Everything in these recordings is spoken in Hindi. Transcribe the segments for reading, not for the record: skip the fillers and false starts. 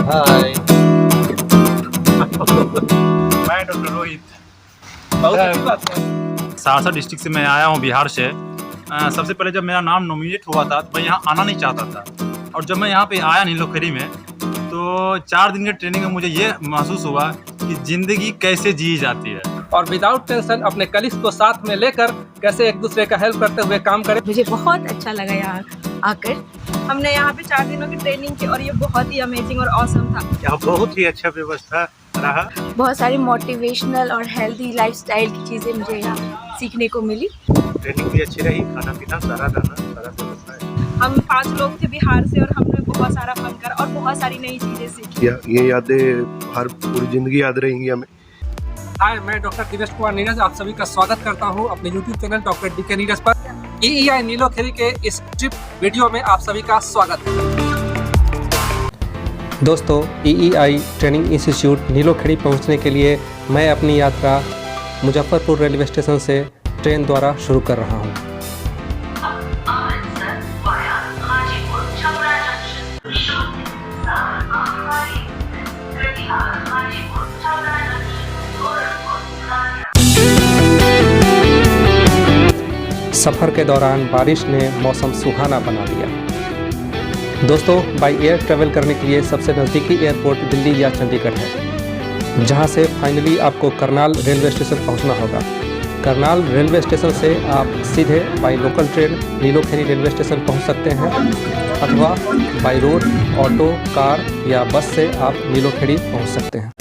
हाय। मैं डॉक्टर रोहित। बहुत अच्छी बात है। सहरसा डिस्ट्रिक्ट से मैं आया हूँ, बिहार से। सबसे पहले जब मेरा नाम नॉमिनेट हुआ था तो मैं यहाँ आना नहीं चाहता था, और जब मैं यहाँ पे आया नीलोखेड़ी में तो 4 दिन के ट्रेनिंग में मुझे ये महसूस हुआ कि ज़िंदगी कैसे जी जाती है, और विदाउट टेंशन अपने कलीग्स को साथ में लेकर कैसे एक दूसरे का हेल्प करते हुए काम करें। मुझे बहुत अच्छा लगा यहाँ आकर। हमने यहाँ पे 4 दिनों की ट्रेनिंग की और ये बहुत ही अमेजिंग और ऑसम था। यहाँ बहुत ही अच्छा व्यवस्था रहा। बहुत सारी मोटिवेशनल और हेल्दी लाइफस्टाइल की चीज़ें मुझे यहाँ सीखने को मिली। ट्रेनिंग भी अच्छी रही, खाना पीना सारा व्यवस्था है। हम 5 लोग थे बिहार से और हमने बहुत सारा फन करा और बहुत सारी नई चीज़ें सीखी। ये यादें हर पूरी जिंदगी याद रहेंगी हमें। हाय, मैं डॉक्टर दिवेश कुमार नीरज आप सभी का स्वागत करता हूँ अपने YouTube channel doctor DK Neeraj पर। EEI नीलोखेड़ी के इस ट्रिप वीडियो में आप सभी का स्वागत है। दोस्तों, EEI ट्रेनिंग इंस्टीट्यूट नीलोखेड़ी पहुँचने के लिए मैं अपनी यात्रा मुजफ्फरपुर रेलवे स्टेशन से ट्रेन द्वारा शुरू कर रहा हूँ। सफ़र के दौरान बारिश ने मौसम सुहाना बना दिया। दोस्तों, बाय एयर ट्रैवल करने के लिए सबसे नज़दीकी एयरपोर्ट दिल्ली या चंडीगढ़ है, जहां से फाइनली आपको करनाल रेलवे स्टेशन पहुंचना होगा। करनाल रेलवे स्टेशन से आप सीधे by local train Nilokheri railway station पहुंच सकते हैं, अथवा बाय रोड, ऑटो, कार या बस से आप नीलोखेड़ी पहुंच सकते हैं।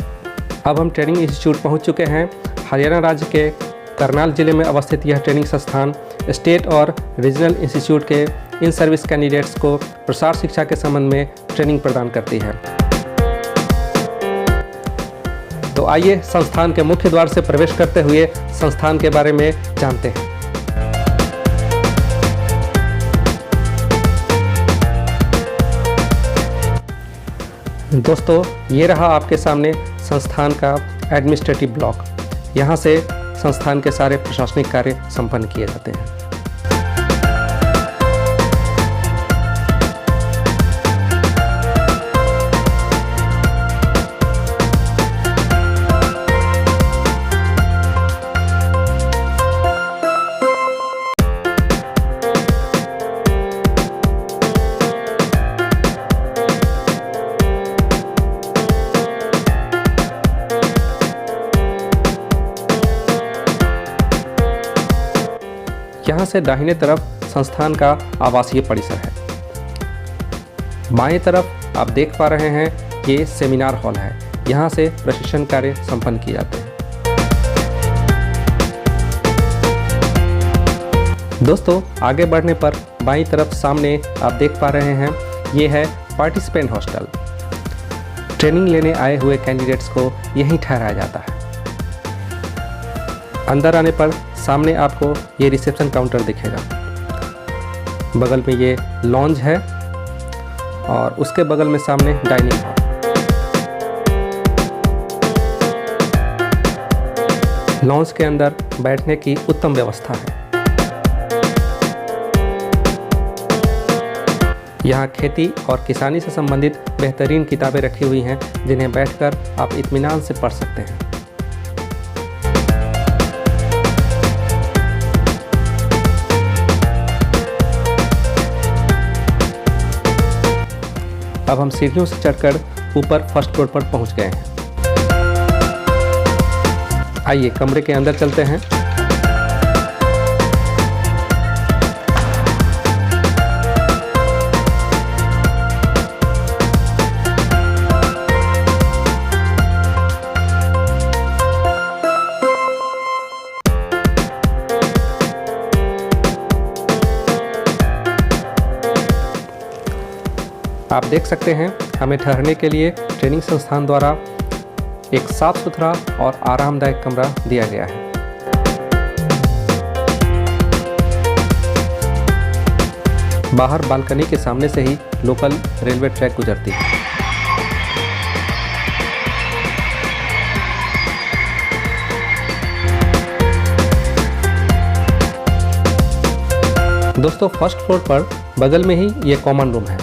अब हम ट्रेनिंग इंस्टीट्यूट पहुँच चुके हैं। हरियाणा राज्य के करनाल जिले में अवस्थित यह ट्रेनिंग संस्थान स्टेट और रीजनल इंस्टीट्यूट के इन सर्विस कैंडिडेट्स को प्रसार शिक्षा के संबंध में ट्रेनिंग प्रदान करती है। तो आइए संस्थान के मुख्य द्वार से प्रवेश करते हुए संस्थान के बारे में जानते हैं। दोस्तों, ये रहा आपके सामने संस्थान का एडमिनिस्ट्रेटिव ब्लॉक। यहाँ से संस्थान के सारे प्रशासनिक कार्य संपन्न किए जाते हैं। यहाँ से दाहिने तरफ संस्थान का आवासीय परिसर है। बाएं तरफ आप देख पा रहे हैं ये सेमिनार हॉल है। यहाँ से प्रशिक्षण कार्य संपन्न किए जाते हैं। दोस्तों, आगे बढ़ने पर बाईं तरफ सामने आप देख पा रहे हैं ये है पार्टिसिपेंट हॉस्टल। ट्रेनिंग लेने आए हुए कैंडिडेट्स को यहीं ठहराया जाता है। अंदर आने पर सामने आपको ये रिसेप्शन काउंटर दिखेगा। बगल में ये लॉन्ज है और उसके बगल में सामने डाइनिंग हॉल। लॉन्ज के अंदर बैठने की उत्तम व्यवस्था है। यहाँ खेती और किसानी से संबंधित बेहतरीन किताबें रखी हुई हैं, जिन्हें बैठकर आप इत्मीनान से पढ़ सकते हैं। अब हम सीढ़ियों से चढ़कर ऊपर फर्स्ट फ्लोर पर पहुंच गए हैं। आइए कमरे के अंदर चलते हैं। आप देख सकते हैं हमें ठहरने के लिए ट्रेनिंग संस्थान द्वारा एक साफ सुथरा और आरामदायक कमरा दिया गया है। बाहर बालकनी के सामने से ही लोकल रेलवे ट्रैक गुजरती है। दोस्तों, फर्स्ट फ्लोर पर बगल में ही ये कॉमन रूम है।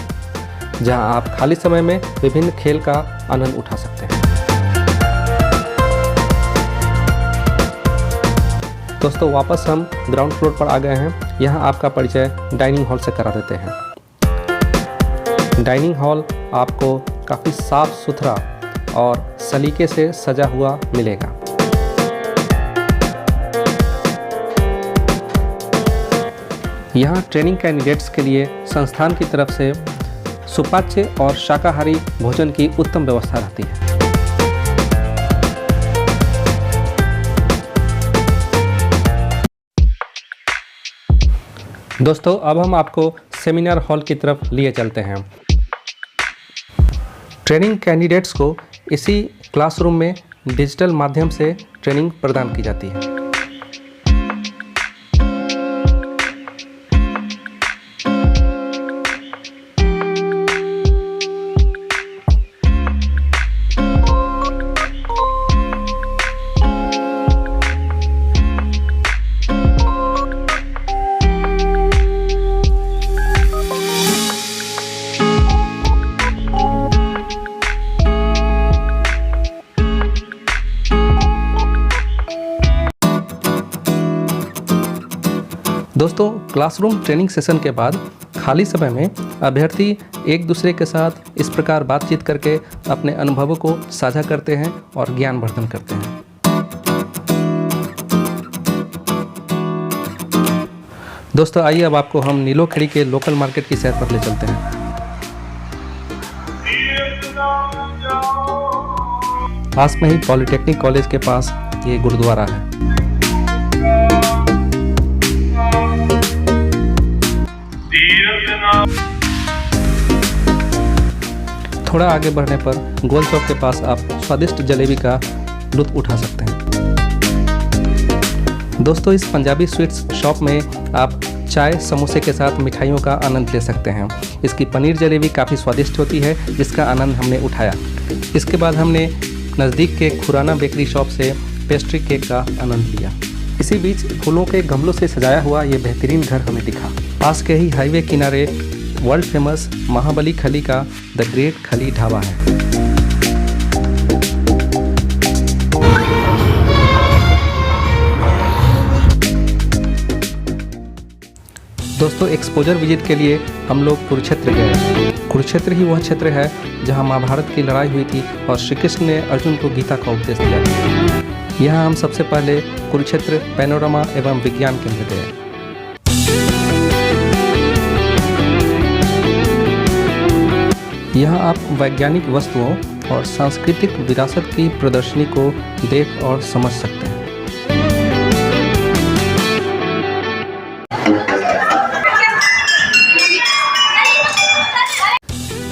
जहां आप खाली समय में विभिन्न खेल का आनंद उठा सकते हैं। दोस्तों वापस हम ग्राउंड फ्लोर पर आ गए हैं। यहाँ आपका परिचय डाइनिंग हॉल से करा देते हैं। डाइनिंग हॉल आपको काफ़ी साफ सुथरा और सलीके से सजा हुआ मिलेगा। यहाँ ट्रेनिंग कैंडिडेट्स के लिए संस्थान की तरफ से सुपाच्य और शाकाहारी भोजन की उत्तम व्यवस्था रहती है। दोस्तों अब हम आपको सेमिनार हॉल की तरफ लिए चलते हैं। ट्रेनिंग कैंडिडेट्स को इसी क्लासरूम में डिजिटल माध्यम से ट्रेनिंग प्रदान की जाती है। दोस्तों क्लासरूम ट्रेनिंग सेशन के बाद खाली समय में अभ्यर्थी एक दूसरे के साथ इस प्रकार बातचीत करके अपने अनुभवों को साझा करते हैं और ज्ञानवर्धन करते हैं। दोस्तों आइए अब आपको हम नीलोखेड़ी के लोकल मार्केट की सैर पर ले चलते हैं। पास में ही पॉलिटेक्निक कॉलेज के पास ये गुरुद्वारा है। थोड़ा आगे बढ़ने पर गोल चौक के पास आप स्वादिष्ट जलेबी का लुत्फ उठा सकते हैं। दोस्तों इस पंजाबी स्वीट्स शॉप में आप चाय समोसे के साथ मिठाइयों का आनंद ले सकते हैं। इसकी पनीर जलेबी काफ़ी स्वादिष्ट होती है जिसका आनंद हमने उठाया। इसके बाद हमने नज़दीक के खुराना बेकरी शॉप से पेस्ट्री केक का आनंद लिया। इसी बीच फूलों के गमलों से सजाया हुआ ये बेहतरीन घर हमें दिखा। पास के ही हाईवे किनारे वर्ल्ड फेमस महाबली खली का द ग्रेट खली ढाबा है। दोस्तों एक्सपोजर विजिट के लिए हम लोग कुरुक्षेत्र गए। कुरुक्षेत्र ही वह क्षेत्र है जहां महाभारत की लड़ाई हुई थी और श्री कृष्ण ने अर्जुन को गीता का उपदेश दिया। यहाँ हम सबसे पहले कुरुक्षेत्र पैनोरमा एवं विज्ञान केंद्र गए। यहाँ आप वैज्ञानिक वस्तुओं और सांस्कृतिक विरासत की प्रदर्शनी को देख और समझ सकते हैं।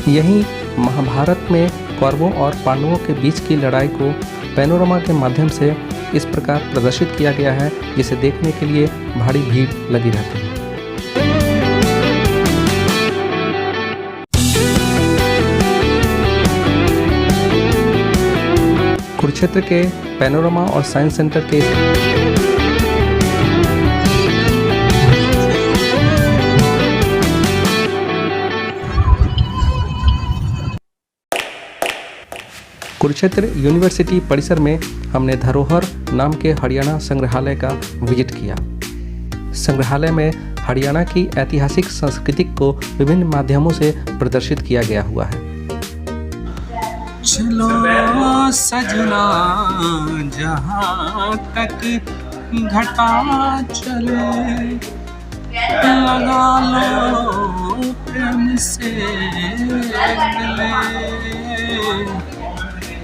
यहीं महाभारत में कौरवों और पांडवों के बीच की लड़ाई को पैनोरमा के माध्यम से इस प्रकार प्रदर्शित किया गया है जिसे देखने के लिए भारी भीड़ लगी रहती है। कुरुक्षेत्र के पैनोरमा और साइंस सेंटर के कुरुक्षेत्र यूनिवर्सिटी परिसर में हमने धरोहर नाम के हरियाणा संग्रहालय का विजिट किया। संग्रहालय में हरियाणा की ऐतिहासिक संस्कृति को विभिन्न माध्यमों से प्रदर्शित किया गया हुआ है। चलो सजना जहाँ तक घटा चले, लगा लो प्रेम से गले,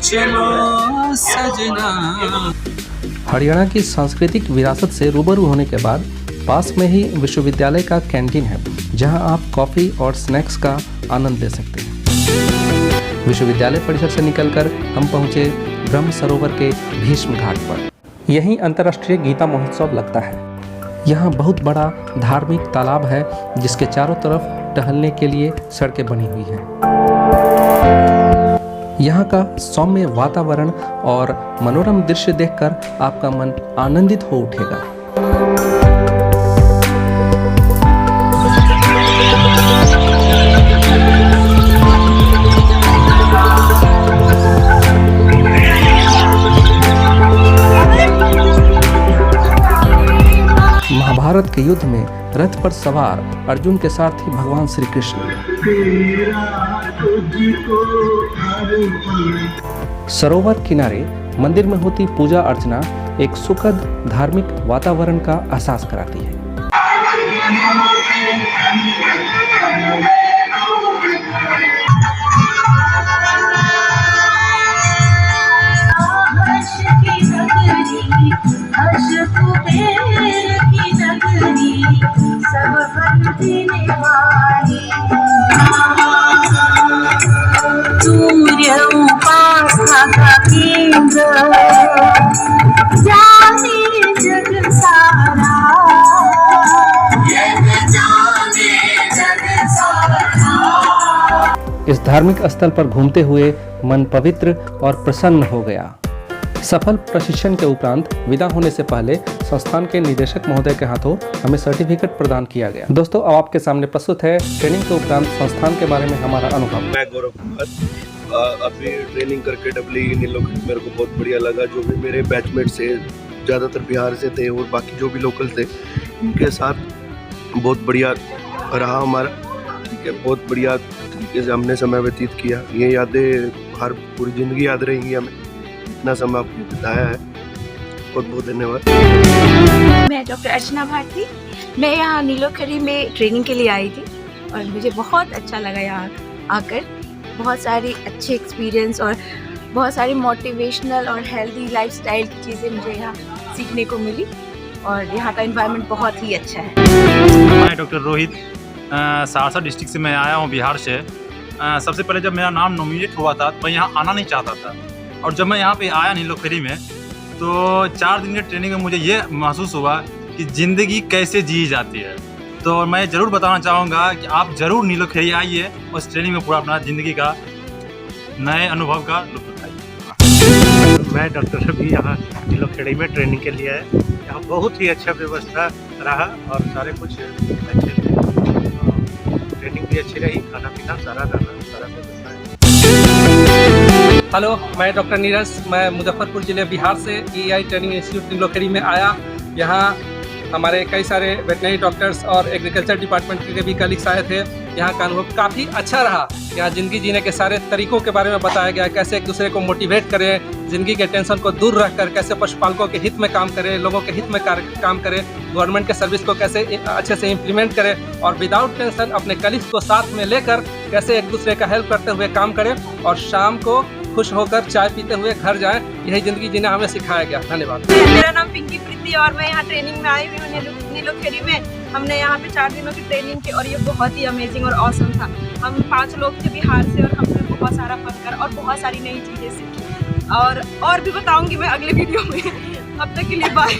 चलो सजना। हरियाणा की सांस्कृतिक विरासत से रूबरू होने के बाद पास में ही विश्वविद्यालय का कैंटीन है जहां आप कॉफ़ी और स्नैक्स का आनंद ले सकते हैं। विश्वविद्यालय परिसर से निकलकर हम पहुंचे ब्रह्म सरोवर के भीष्म घाट पर। यहीं अंतर्राष्ट्रीय गीता महोत्सव लगता है। यहाँ बहुत बड़ा धार्मिक तालाब है जिसके चारों तरफ टहलने के लिए सड़कें बनी हुई हैं। यहाँ का सौम्य वातावरण और मनोरम दृश्य देखकर आपका मन आनंदित हो उठेगा। के युद्ध में रथ पर सवार अर्जुन के सारथी भगवान श्री कृष्ण। सरोवर किनारे मंदिर में होती पूजा अर्चना एक सुखद धार्मिक वातावरण का एहसास कराती है। सूर्य उपासना का केंद्र जाने जग सारा, जाने जग सारा। इस धार्मिक स्थल पर घूमते हुए मन पवित्र और प्रसन्न हो गया। सफल प्रशिक्षण के उपरांत विदा होने से पहले संस्थान के निदेशक महोदय के हाथों हमें सर्टिफिकेट प्रदान किया गया। दोस्तों, अब आपके सामने प्रस्तुत है ट्रेनिंग के उपरांत संस्थान के बारे में हमारा अनुभव। मैं गौरव कुमार, अभी ट्रेनिंग करके डबली नीलोखड़ी मेरे को बहुत बढ़िया लगा। जो भी मेरे बैचमेट से ज़्यादातर बिहार से थे और बाकी जो भी लोकल थे, इनके साथ बहुत बढ़िया रहा हमारा। ठीक है, बहुत बढ़िया तरीके से हमने समय व्यतीत किया। ये यादें हर पूरी ज़िंदगी याद रहेंगी हमें। इतना समय आपने बताया है, बहुत बहुत धन्यवाद। मैं डॉक्टर अर्चना भारती, मैं यहाँ नीलोखड़ी में ट्रेनिंग के लिए आई थी और मुझे बहुत अच्छा लगा यहाँ आकर। बहुत सारी अच्छे एक्सपीरियंस और बहुत सारी मोटिवेशनल और हेल्दी लाइफस्टाइल की चीज़ें मुझे यहाँ सीखने को मिली और यहाँ का एनवायरनमेंट बहुत ही अच्छा है। मैं डॉक्टर रोहित, सहरसा डिस्ट्रिक्ट से मैं आया हूँ, बिहार से। सबसे पहले जब मेरा नाम नॉमिनेट हुआ था तो मैं यहाँ आना नहीं चाहता था, और जब मैं यहाँ पे आया नीलोखड़ी में तो 4 दिन की ट्रेनिंग में मुझे ये महसूस हुआ कि ज़िंदगी कैसे जी जाती है। तो मैं ज़रूर बताना चाहूँगा कि आप ज़रूर नीलोखड़ी आइए, उस ट्रेनिंग में पूरा अपना ज़िंदगी का नए अनुभव का लुत्फ़ उठाइए। मैं डॉक्टर रवि यहाँ नीलोखड़ी में ट्रेनिंग के लिए है। यहाँ बहुत ही अच्छा व्यवस्था रहा और सारे कुछ अच्छे थे। ट्रेनिंग भी अच्छी रही, खाना पीना सारा रहना, सारा व्यवस्था है। हेलो, मैं डॉक्टर नीरज, मैं मुजफ्फरपुर जिले बिहार से EI ट्रेनिंग इंस्टीट्यूट नीलोखड़ी में आया। यहाँ हमारे कई सारे वेटनरी डॉक्टर्स और एग्रीकल्चर डिपार्टमेंट के भी कलीग्स आए थे। यहाँ का अनुभव काफ़ी अच्छा रहा। यहाँ ज़िंदगी जीने के सारे तरीक़ों के बारे में बताया गया, कैसे एक दूसरे को मोटिवेट करें, ज़िंदगी के टेंशन को दूर रखकर कैसे पशुपालकों के हित में काम करें, लोगों के हित में काम करें, गवर्नमेंट के सर्विस को कैसे अच्छे से इम्प्लीमेंट करें और विदाउट टेंशन अपने कलीग्स को साथ में लेकर कैसे एक दूसरे का हेल्प करते हुए काम करें और शाम को खुश होकर चाय पीते हुए घर जाएं। यही ज़िंदगी जीना हमें सिखाया गया। धन्यवाद। मेरा नाम पिंकी प्रीति और मैं यहाँ ट्रेनिंग में आई हुई हूँ नीलोखड़ी में। हमने यहाँ पे 4 दिनों की ट्रेनिंग की और ये बहुत ही अमेजिंग और ऑसम था। हम 5 लोग थे बिहार से और हमने बहुत सारा फन कर और बहुत सारी नई चीज़ें सीखी और भी बताऊँगी मैं अगले वीडियो में। अब तक के लिए बाय।